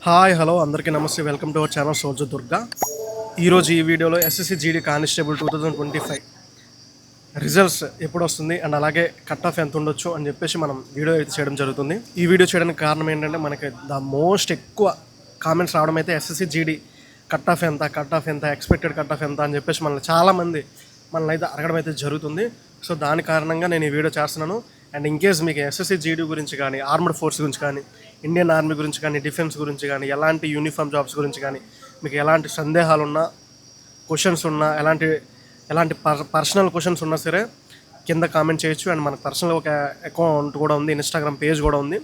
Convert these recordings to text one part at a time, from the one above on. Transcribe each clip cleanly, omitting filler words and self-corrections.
Hi hello అందరికీ నమస్తే. Welcome to our channel soldier Durga. ఈరోజు ఈ వీడియోలో ఎస్ఎస్సి జీడీ కానిస్టేబుల్ 2025 రిజల్ట్స్ ఎప్పుడు వస్తుంది అండ్ అలాగే కట్ ఆఫ్ ఎంత ఉండొచ్చు అని చెప్పేసి మనం వీడియో అయితే చేయడం జరుగుతుంది. ఈ వీడియో చేయడానికి కారణం ఏంటంటే మనకి మోస్ట్ ఎక్కువ కామెంట్స్ రావడం అయితే ఎస్ఎస్సి జీడీ కట్ ఆఫ్ ఎంత ఎక్స్పెక్టెడ్ కట్ ఆఫ్ ఎంత అని చెప్పేసి చాలామంది మనల్ని అయితే అడగడం అయితే జరుగుతుంది. సో దాని కారణంగా నేను ఈ వీడియో చేస్తున్నాను. అండ్ ఇన్కేస్ మీకు ఎస్ఎస్సి జీడీ గురించి కానీ, ఆర్మడ్ ఫోర్స్ గురించి కానీ, ఇండియన్ ఆర్మీ గురించి కానీ, డిఫెన్స్ గురించి కానీ, ఎలాంటి యూనిఫామ్ జాబ్స్ గురించి కానీ మీకు ఎలాంటి సందేహాలు ఉన్నా, క్వశ్చన్స్ ఉన్నా, ఎలాంటి పర్సనల్ క్వశ్చన్స్ ఉన్నా సరే కింద కామెంట్ చేయొచ్చు. అండ్ మనకు పర్సనల్ ఒక అకౌంట్ కూడా ఉంది, ఇన్స్టాగ్రామ్ పేజ్ కూడా ఉంది.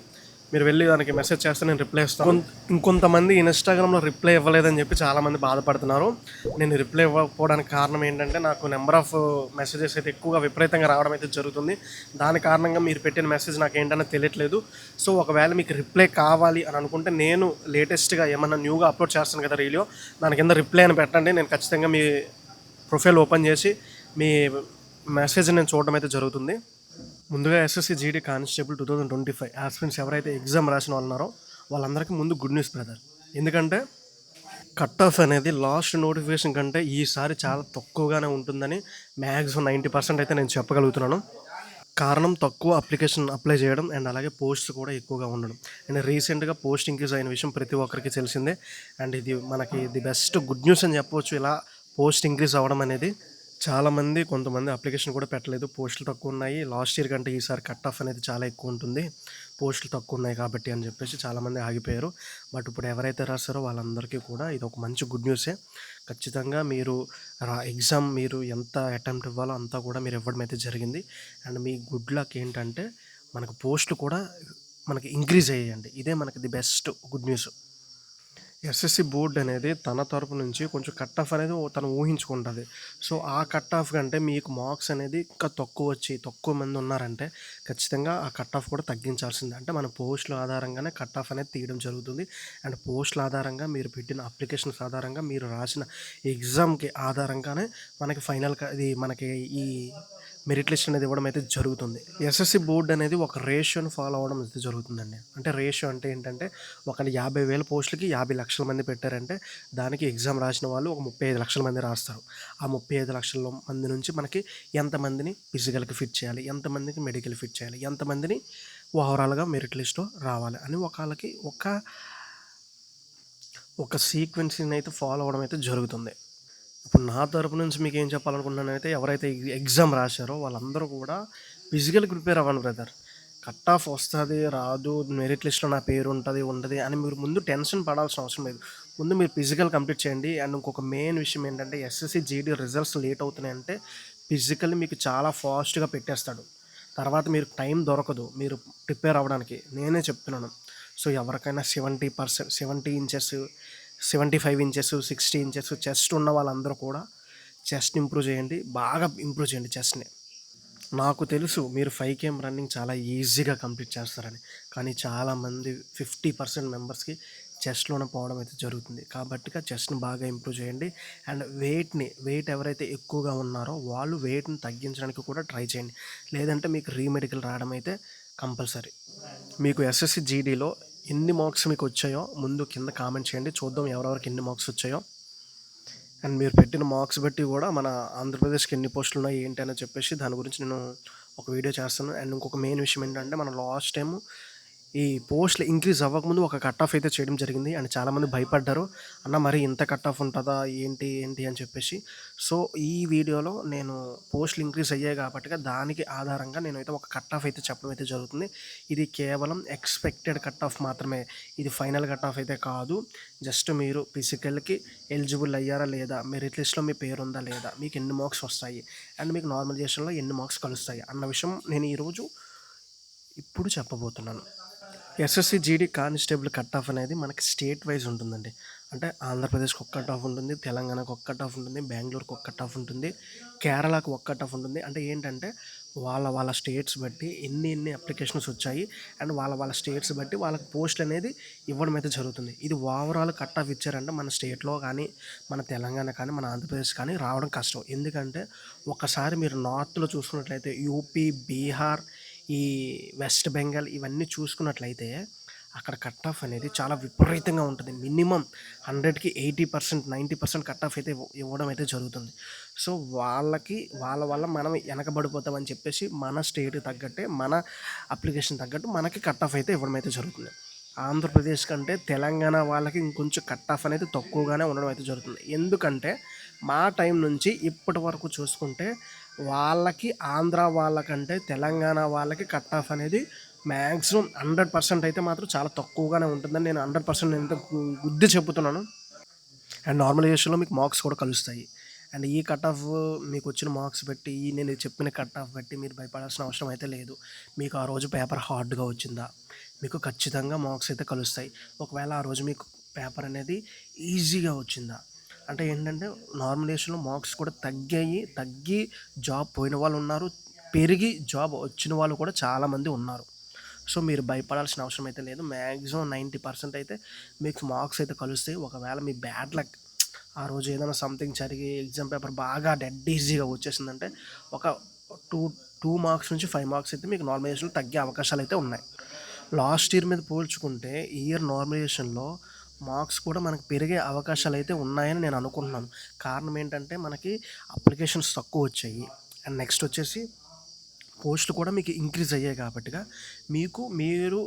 మీరు వెళ్ళి దానికి మెసేజ్ చేస్తే నేను రిప్లై ఇస్తాను. ఇంకొంతమంది ఇన్స్టాగ్రామ్లో రిప్లై ఇవ్వలేదని చెప్పి చాలామంది బాధపడుతున్నారు. నేను రిప్లై ఇవ్వకపోవడానికి కారణం ఏంటంటే నాకు నెంబర్ ఆఫ్ మెసేజెస్ అయితే ఎక్కువగా విపరీతంగా రావడం అయితే జరుగుతుంది. దాని కారణంగా మీరు పెట్టిన మెసేజ్ నాకు ఏంటనే తెలియట్లేదు. సో ఒకవేళ మీకు రిప్లై కావాలి అని అనుకుంటే నేను లేటెస్ట్గా ఏమన్నా న్యూగా అప్లోడ్ చేస్తాను కదా రీల్లో, దాని కింద రిప్లై అని పెట్టండి. నేను ఖచ్చితంగా మీ ప్రొఫైల్ ఓపెన్ చేసి మీ మెసేజ్ నేను చూడడం అయితే జరుగుతుంది. ముందుగా ఎస్ఎస్సి జీడీ కానిస్టేబుల్ 2025 ఆస్పిరెంట్స్ ఎవరైతే ఎగ్జామ్ రాసిన వాళ్ళు ఉన్నారో వాళ్ళందరికీ ముందు గుడ్ న్యూస్ బ్రదర్. ఎందుకంటే కట్ ఆఫ్ అనేది లాస్ట్ నోటిఫికేషన్ కంటే ఈసారి చాలా తక్కువగానే ఉంటుందని మ్యాక్సిమం 90% అయితే నేను చెప్పగలుగుతున్నాను. కారణం తక్కువ అప్లికేషన్ అప్లై చేయడం అండ్ అలాగే పోస్ట్ కూడా ఎక్కువగా ఉండడం. అండ్ రీసెంట్గా పోస్ట్ ఇంక్రీజ్ అయిన విషయం ప్రతి ఒక్కరికి తెలిసిందే. అండ్ ఇది మనకి ది బెస్ట్ గుడ్ న్యూస్ అని చెప్పవచ్చు. ఇలా పోస్ట్ ఇంక్రీజ్ అవ్వడం అనేది కొంతమంది అప్లికేషన్ కూడా పెట్టలేదు. పోస్టులు తక్కువ ఉన్నాయి, లాస్ట్ ఇయర్ కంటే ఈసారి కట్ ఆఫ్ అనేది చాలా ఎక్కువ ఉంటుంది, పోస్టులు తక్కువ ఉన్నాయి కాబట్టి అని చెప్పేసి చాలామంది ఆగిపోయారు. బట్ ఇప్పుడు ఎవరైతే రాస్తారో వాళ్ళందరికీ కూడా ఇది ఒక మంచి గుడ్ న్యూసే. ఖచ్చితంగా మీరు ఎగ్జామ్ మీరు ఎంత అటెంప్ట్ ఇవ్వాలో అంతా కూడా మీరు ఇవ్వడం అయితే జరిగింది. అండ్ మీ గుడ్ లక్ ఏంటంటే మనకు పోస్టులు కూడా మనకి ఇంక్రీజ్ అయ్యాయండి. ఇదే మనకి the best good news. SSC board అనేది తన తరపు నుంచి కొంచెం కట్ ఆఫ్ అనేది తను ఊహించుకుంటుంది. సో ఆ కట్ ఆఫ్ కంటే మీకు మార్క్స్ అనేది ఇంకా తక్కువ మంది ఉన్నారంటే ఖచ్చితంగా ఆ కట్ ఆఫ్ కూడా తగ్గించాల్సిందే. అంటే మన పోస్టుల ఆధారంగానే కట్ ఆఫ్ అనేది తీయడం జరుగుతుంది. అండ్ పోస్టుల ఆధారంగా మీరు పెట్టిన అప్లికేషన్స్ ఆధారంగా మీరు రాసిన ఎగ్జామ్కి ఆధారంగానే మనకి ఫైనల్గా ఇది మనకి ఈ మెరిట్ లిస్ట్ అనేది ఇవ్వడం అయితే జరుగుతుంది. ఎస్ఎస్సి బోర్డు అనేది ఒక రేషియోని ఫాలో అవ్వడం అయితే జరుగుతుందండి. అంటే రేషియో అంటే ఏంటంటే ఒక 50,000 పోస్టులకి 50 లక్షల మంది పెట్టారంటే దానికి ఎగ్జామ్ రాసిన వాళ్ళు ఒక 35 లక్షల మంది రాస్తారు. ఆ 35 లక్షల మంది నుంచి మనకి ఎంతమందిని ఫిజికల్కి ఫిట్ చేయాలి, ఎంతమందికి మెడికల్ ఫిట్ చేయాలి, ఎంతమందిని ఓవరాల్గా మెరిట్ లిస్ట్లో రావాలి అని వాళ్ళకి ఒక సీక్వెన్స్ని అయితే ఫాలో అవ్వడం అయితే జరుగుతుంది. ఇప్పుడు నా తరపు నుంచి మీకు ఏం చెప్పాలనుకుంటున్నానైతే ఎవరైతే ఎగ్జామ్ రాశారో వాళ్ళందరూ కూడా ఫిజికల్కి ప్రిపేర్ అవ్వండి బ్రదర్. కట్ ఆఫ్ వస్తుంది రాదు, మెరిట్ లిస్ట్లో నా పేరు ఉండదు అని మీరు ముందు టెన్షన్ పడాల్సిన అవసరం లేదు. ముందు మీరు ఫిజికల్ కంప్లీట్ చేయండి. అండ్ ఇంకొక మెయిన్ విషయం ఏంటంటే SSC GD results late అవుతున్నాయంటే physical మీకు చాలా ఫాస్ట్గా పెట్టేస్తాడు. తర్వాత మీరు టైం దొరకదు మీరు ప్రిపేర్ అవ్వడానికి, నేనే చెప్తున్నాను. సో ఎవరికైనా 70 ఇంచెస్ 75 ఇంచెస్ 60 ఇంచెస్ చెస్ట్ ఉన్న వాళ్ళందరూ కూడా చెస్ట్ని ఇంప్రూవ్ చేయండి, బాగా ఇంప్రూవ్ చేయండి చెస్ట్ని. నాకు తెలుసు మీరు 5km రన్నింగ్ చాలా ఈజీగా కంప్లీట్ చేస్తారని, కానీ చాలామంది 50% మెంబర్స్కి చెస్ట్లోనే పోవడం అయితే జరుగుతుంది. కాబట్టి చెస్ట్ని బాగా ఇంప్రూవ్ చేయండి. అండ్ వెయిట్ ఎవరైతే ఎక్కువగా ఉన్నారో వాళ్ళు వెయిట్ని తగ్గించడానికి కూడా ట్రై చేయండి. లేదంటే మీకు రీమెడికల్ రావడం అయితే కంపల్సరీ. మీకు ఎస్ఎస్సి జీడీలో ఎన్ని మార్క్స్ మీకు వచ్చాయో ముందు కింద కామెంట్ చేయండి, చూద్దాం ఎవరెవరికి ఎన్ని మార్క్స్ వచ్చాయో. అండ్ మీరు పెట్టిన మార్క్స్ బట్టి కూడా మన ఆంధ్రప్రదేశ్కి ఎన్ని పోస్టులు ఉన్నాయి ఏంటి అని చెప్పేసి దాని గురించి నేను ఒక వీడియో చేస్తాను. అండ్ ఇంకొక మెయిన్ విషయం ఏంటంటే మనం లాస్ట్ టైం ఈ పోస్టులు ఇంక్రీజ్ అవ్వకముందు ఒక కట్ ఆఫ్ అయితే చేయడం జరిగింది. అండ్ చాలామంది భయపడ్డారు, అన్న మరి ఇంత కట్ ఆఫ్ ఉంటుందా ఏంటి అని చెప్పేసి. సో ఈ వీడియోలో నేను పోస్టులు ఇంక్రీజ్ అయ్యాయి కాబట్టి దానికి ఆధారంగా నేనైతే ఒక కట్ ఆఫ్ అయితే చెప్పడం అయితే జరుగుతుంది. ఇది కేవలం ఎక్స్పెక్టెడ్ కట్ ఆఫ్ మాత్రమే, ఇది ఫైనల్ కట్ ఆఫ్ అయితే కాదు. జస్ట్ మీరు ఫిజికల్కి ఎలిజిబుల్ అయ్యారా లేదా, మెరిట్ లిస్ట్లో మీ పేరు ఉందా లేదా, మీకు ఎన్ని మార్క్స్ వస్తాయి అండ్ మీకు నార్మలైజేషన్లో ఎన్ని మార్క్స్ కలుస్తాయి అన్న విషయం నేను ఈరోజు ఇప్పుడు చెప్పబోతున్నాను. SSC GD constable cut off అనేది మనకి స్టేట్ వైజ్ ఉంటుందండి. అంటే ఆంధ్రప్రదేశ్కి ఒక కట్ ఆఫ్ ఉంటుంది, తెలంగాణకు ఒక కట్ ఆఫ్ ఉంటుంది, బెంగళూరుకి ఒక కట్ ఆఫ్ ఉంటుంది, కేరళకు ఒక కట్ ఆఫ్ ఉంటుంది. అంటే ఏంటంటే వాళ్ళ స్టేట్స్ బట్టి ఎన్ని అప్లికేషన్స్ వచ్చాయి అండ్ వాళ్ళ స్టేట్స్ బట్టి వాళ్ళకి పోస్టులు అనేది ఇవ్వడం అయితే జరుగుతుంది. ఇది ఓవరాల్ కట్ ఆఫ్ ఇచ్చారంటే మన స్టేట్లో కానీ, మన తెలంగాణ కానీ, మన ఆంధ్రప్రదేశ్ కానీ రావడం కష్టం. ఎందుకంటే ఒకసారి మీరు నార్త్లో చూసుకున్నట్లయితే యూపీ, బీహార్, ఈ వెస్ట్ బెంగాల్ ఇవన్నీ చూసుకున్నట్లయితే అక్కడ కట్ ఆఫ్ అనేది చాలా విపరీతంగా ఉంటుంది. మినిమం 100కి 80%, 90% కట్ ఆఫ్ అయితే ఇవ్వడం అయితే జరుగుతుంది. సో వాళ్ళ వల్ల మనం వెనకబడిపోతామని చెప్పేసి మన స్టేట్‌కి తగ్గట్టే, మన అప్లికేషన్ తగ్గట్టు మనకి కట్ ఆఫ్ అయితే ఇవ్వడం అయితే జరుగుతుంది. ఆంధ్రప్రదేశ్ కంటే తెలంగాణ వాళ్ళకి ఇంకొంచెం కట్ ఆఫ్ అనేది తక్కువగానే ఉండడం అయితే జరుగుతుంది. ఎందుకంటే మా టైం నుంచి ఇప్పటి వరకు చూసుకుంటే వాళ్ళకి, ఆంధ్ర వాళ్ళకంటే తెలంగాణ వాళ్ళకి కట్ ఆఫ్ అనేది మ్యాక్సిమం 100% అయితే మాత్రం చాలా తక్కువగానే ఉంటుందని నేను 100% నేనైతే గుద్ది చెప్పుతున్నాను. అండ్ నార్మలైజేషన్లో మీకు మార్క్స్ కూడా కలుస్తాయి. అండ్ ఈ కట్ ఆఫ్ మీకు వచ్చిన మార్క్స్ బట్టి, నేను చెప్పిన కట్ ఆఫ్ బట్టి మీరు భయపడాల్సిన అవసరం అయితే లేదు. మీకు ఆ రోజు పేపర్ హార్డ్గా వచ్చిందా, మీకు ఖచ్చితంగా మార్క్స్ అయితే కలుస్తాయి. ఒకవేళ ఆ రోజు మీకు పేపర్ అనేది ఈజీగా వచ్చిందా, అంటే ఏంటంటే నార్మలైజేషన్లో మార్క్స్ కూడా తగ్గి జాబ్ పోయిన వాళ్ళు ఉన్నారు, పెరిగి జాబ్ వచ్చిన వాళ్ళు కూడా చాలామంది ఉన్నారు. సో మీరు భయపడాల్సిన అవసరం అయితే లేదు. మ్యాక్సిమం 90% అయితే మీకు మార్క్స్ అయితే కలుస్తాయి. ఒకవేళ మీ బ్యాడ్ లక్ ఆ రోజు ఏదైనా సంథింగ్ జరిగి ఎగ్జామ్ పేపర్ బాగా డెడ్ ఈజీగా వచ్చేసిందంటే ఒక టూ 2 మార్క్స్ నుంచి 5 మార్క్స్ అయితే మీకు నార్మలైజేషన్లో తగ్గే అవకాశాలు అయితే ఉన్నాయి. లాస్ట్ ఇయర్ మీద పోల్చుకుంటే ఈ ఇయర్ నార్మలైజేషన్లో మార్క్స్ కూడా మనకు పెరిగే అవకాశాలు అయితే ఉన్నాయని నేను అనుకుంటున్నాను. కారణం ఏంటంటే మనకి అప్లికేషన్స్ తక్కువ వచ్చాయి. అండ్ నెక్స్ట్ వచ్చేసి పోస్టులు కూడా మీకు ఇంక్రీజ్ అయ్యాయి కాబట్టిగా మీరు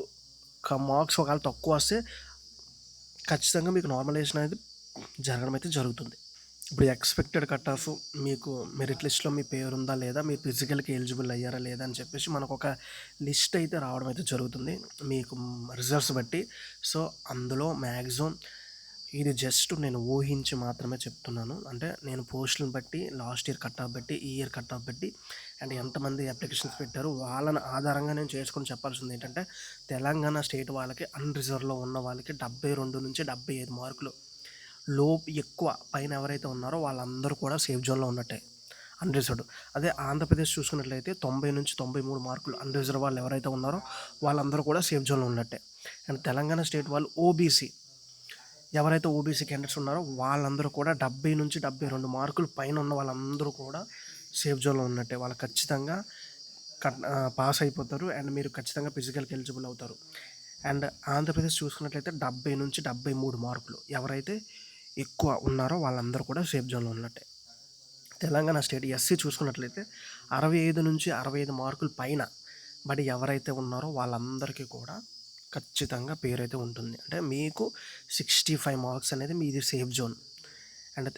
మార్క్స్ ఒకవేళ తక్కువ వస్తే ఖచ్చితంగా మీకు నార్మలైజేషన్ అనేది జరగడం అయితే జరుగుతుంది. ఇప్పుడు ఎక్స్పెక్టెడ్ కట్ ఆఫ్, మీకు మెరిట్ లిస్ట్లో మీ పేరు ఉందా లేదా, మీరు ఫిజికల్కి ఎలిజిబుల్ అయ్యారా లేదా అని చెప్పేసి మనకు ఒక లిస్ట్ అయితే రావడం అయితే జరుగుతుంది మీకు రిజల్ట్స్ బట్టి. సో అందులో మ్యాక్సిమం ఇది జస్ట్ నేను ఊహించి మాత్రమే చెప్తున్నాను. అంటే నేను పోస్టులను బట్టి, లాస్ట్ ఇయర్ కట్ ఆఫ్ బట్టి, ఈ ఇయర్ కట్ ఆఫ్ బట్టి, అండ్ ఎంతమంది అప్లికేషన్స్ పెట్టారు వాళ్ళని ఆధారంగా నేను చేసుకొని చెప్పాల్సింది ఏంటంటే తెలంగాణ స్టేట్ వాళ్ళకి అన్రిజర్వ్లో ఉన్న వాళ్ళకి 72 నుంచి 75 మార్కులు ఎక్కువ పైన ఎవరైతే ఉన్నారో వాళ్ళందరూ కూడా సేఫ్ జోన్లో ఉన్నట్టే అన్రిజర్వ్డ్. అదే ఆంధ్రప్రదేశ్ చూసుకున్నట్లయితే 90 నుంచి 93 మార్కులు అన్రిజర్వ్ వాళ్ళు ఎవరైతే ఉన్నారో వాళ్ళందరూ కూడా సేఫ్ జోన్లో ఉన్నట్టే. అండ్ తెలంగాణ స్టేట్ వాళ్ళు ఓబీసీ ఎవరైతే ఓబీసీ క్యాండిడేట్స్ ఉన్నారో వాళ్ళందరూ కూడా 70 నుంచి 72 మార్కులు పైన ఉన్న వాళ్ళందరూ కూడా సేఫ్ జోన్లో ఉన్నట్టే. వాళ్ళు ఖచ్చితంగా పాస్ అయిపోతారు అండ్ మీరు ఖచ్చితంగా ఫిజికల్కి ఎలిజిబుల్ అవుతారు. అండ్ ఆంధ్రప్రదేశ్ చూసుకున్నట్లయితే 70 నుంచి 73 మార్కులు ఎవరైతే ఎక్కువ ఉన్నారో వాళ్ళందరూ కూడా సేఫ్ జోన్లో ఉన్నట్టే. తెలంగాణ స్టేట్ ఎస్సీ చూసుకున్నట్లయితే 65 నుంచి 65 మార్కులు పైన బట్ ఎవరైతే ఉన్నారో వాళ్ళందరికీ కూడా ఖచ్చితంగా పేరైతే ఉంటుంది. అంటే మీకు 65 మార్క్స్ అనేది మీది సేఫ్ జోన్. అండ్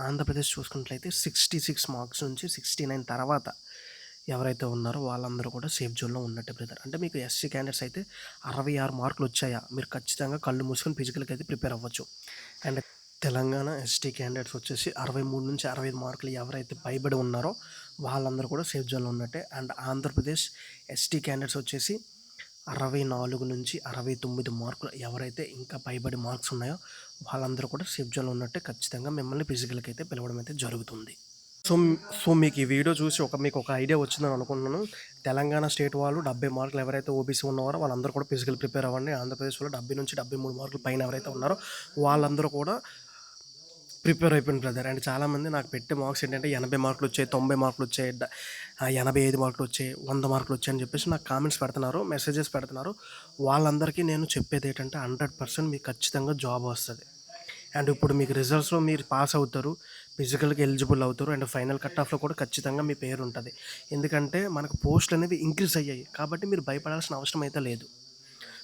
ఆంధ్రప్రదేశ్ చూసుకున్నట్లయితే 66 మార్క్స్ నుంచి 69 తర్వాత ఎవరైతే ఉన్నారో వాళ్ళందరూ కూడా సేఫ్ జోన్లో ఉన్నట్టే బ్రదర్. అంటే మీకు ఎస్సీ క్యాండిడేట్స్ అయితే 66 మార్కులు వచ్చాయా, మీరు ఖచ్చితంగా కళ్ళు మూసుకొని ఫిజికల్కి అయితే ప్రిపేర్ అవ్వచ్చు. అండ్ తెలంగాణ ఎస్టీ క్యాండిడేట్స్ వచ్చేసి 63 నుంచి 65 మార్కులు ఎవరైతే పైబడి ఉన్నారో వాళ్ళందరూ కూడా సేఫ్ జోన్లో ఉన్నట్టే. అండ్ ఆంధ్రప్రదేశ్ ఎస్టీ క్యాండిడేట్స్ వచ్చేసి 64 నుంచి 69 మార్కులు ఎవరైతే ఇంకా పైబడి మార్క్స్ ఉన్నాయో వాళ్ళందరూ కూడా సేఫ్ జోన్లో ఉన్నట్టే. ఖచ్చితంగా మిమ్మల్ని ఫిజికల్కి అయితే పిలవడం అయితే జరుగుతుంది. సో మీకు ఈ వీడియో చూసి మీకు ఒక ఐడియా వచ్చిందని అనుకుంటున్నాను. తెలంగాణ స్టేట్ వాళ్ళు 70 మార్కులు ఎవరైతే ఓబీసీ ఉన్నారో వాళ్ళందరూ కూడా ఫిజికల్ ప్రిపేర్ అవ్వండి. ఆంధ్రప్రదేశ్ వాళ్ళు 70 నుంచి 73 మార్కులు పైన ఎవరైతే ఉన్నారో వాళ్ళందరూ కూడా ప్రిపేర్ అయిపోయింది బ్రదర్. అండ్ చాలామంది నాకు పెట్టే మార్క్స్ ఏంటంటే 80 మార్కులు వచ్చాయి, 90 మార్కులు వచ్చాయి, 85 మార్కులు వచ్చాయి, 100 మార్కులు వచ్చాయి అని చెప్పేసి నాకు కామెంట్స్ పెడుతున్నారు, మెసేజెస్ పెడుతున్నారు. వాళ్ళందరికీ నేను చెప్పేది ఏంటంటే 100% మీకు ఖచ్చితంగా జాబ్ వస్తుంది. అండ్ ఇప్పుడు మీకు రిజల్ట్స్లో మీరు పాస్ అవుతారు, ఫిజికల్కి ఎలిజిబుల్ అవుతారు, అండ్ ఫైనల్ కట్ ఆఫ్లో కూడా ఖచ్చితంగా మీ పేరు ఉంటుంది. ఎందుకంటే మనకు పోస్టులు అనేవి ఇంక్రీజ్ అయ్యాయి కాబట్టి మీరు భయపడాల్సిన అవసరం అయితే లేదు.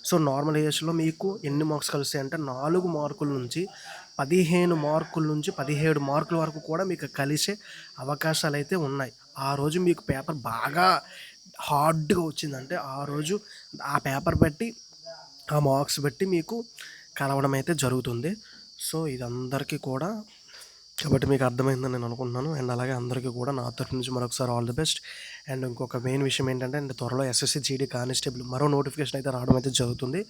సో నార్మలైజేషన్లో మీకు ఎన్ని మార్క్స్ కలుస్తాయి అంటే 4 మార్కుల నుంచి 15 మార్కుల నుంచి 17 మార్కుల వరకు కూడా మీకు కలిసే అవకాశాలు అయితే ఉన్నాయి. ఆ రోజు మీకు పేపర్ బాగా హార్డ్గా వచ్చిందంటే ఆ రోజు ఆ పేపర్ బట్టి, ఆ మార్క్స్ బట్టి మీకు కలవడం అయితే జరుగుతుంది. సో ఇది అందరికీ కూడా కాబట్టి మీకు అర్థమైందని నేను అనుకుంటున్నాను. అండ్ అలాగే అందరికీ కూడా నా తరఫు నుంచి మరొకసారి ఆల్ ది బెస్ట్. అండ్ ఇంకొక మెయిన్ విషయం ఏంటంటే త్వరలో ఎస్ఎస్సి జీడీ కానిస్టేబుల్ మరో నోటిఫికేషన్ అయితే రావడం అయితే జరుగుతుంది.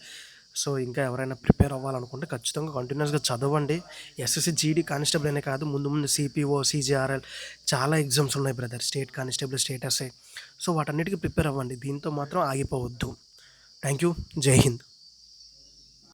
సో ఇంకా ఎవరైనా ప్రిపేర్ అవ్వాలనుకుంటే ఖచ్చితంగా కంటిన్యూస్గా చదవండి. ఎస్ఎస్సి జీడీ కానిస్టేబుల్ అనే కాదు, ముందు సిపిఓ, సిజిఆర్ఎల్ చాలా ఎగ్జామ్స్ ఉన్నాయి brother, state constable, state SI. So వాటన్నిటికీ ప్రిపేర్ అవ్వండి, దీంతో మాత్రం ఆగిపోవద్దు. Thank you. జై హింద్.